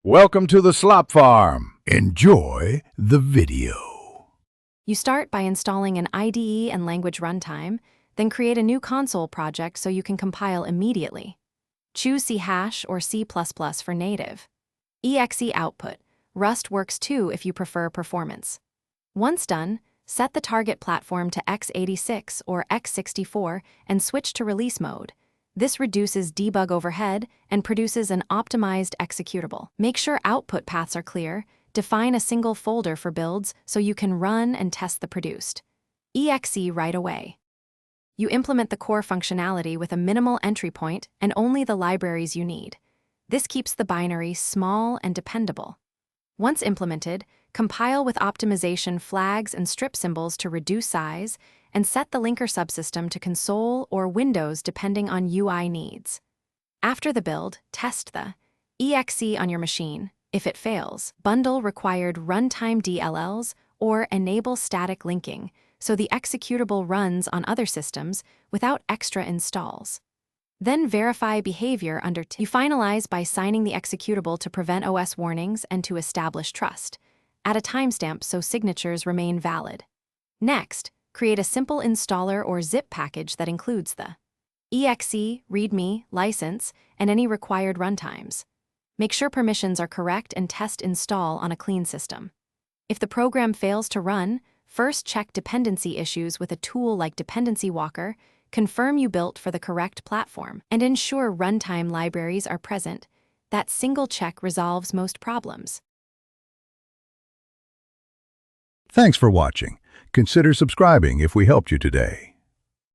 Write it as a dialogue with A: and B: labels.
A: Welcome to the Slop Farm. Enjoy the video.
B: You start by installing an IDE and language runtime, then create a new console project so you can compile immediately. Choose C# or C++ for native. Exe output. Rust works too if you prefer performance. Once done, set the target platform to x86 or x64 and switch to release mode. This reduces debug overhead and produces an optimized executable. Make sure output paths are clear. Define a single folder for builds so you can run and test the produced. Exe right away. You implement the core functionality with a minimal entry point and only the libraries you need. This keeps the binary small and dependable. Once implemented, compile with optimization flags and strip symbols to reduce size, and set the linker subsystem to console or Windows depending on UI needs. After the build, test the exe on your machine. If it fails, bundle required runtime DLLs or enable static linking so the executable runs on other systems without extra installs. Then verify behavior under You finalize by signing the executable to prevent OS warnings and to establish trust. Add a timestamp so signatures remain valid. Next, create a simple installer or zip package that includes the exe, readme, license, and any required runtimes. Make sure permissions are correct and test install on a clean system. If the program fails to run, first check dependency issues with a tool like Dependency Walker, confirm you built for the correct platform, and ensure runtime libraries are present. That single check resolves most problems.
A: Thanks for watching. Consider subscribing if we helped you today.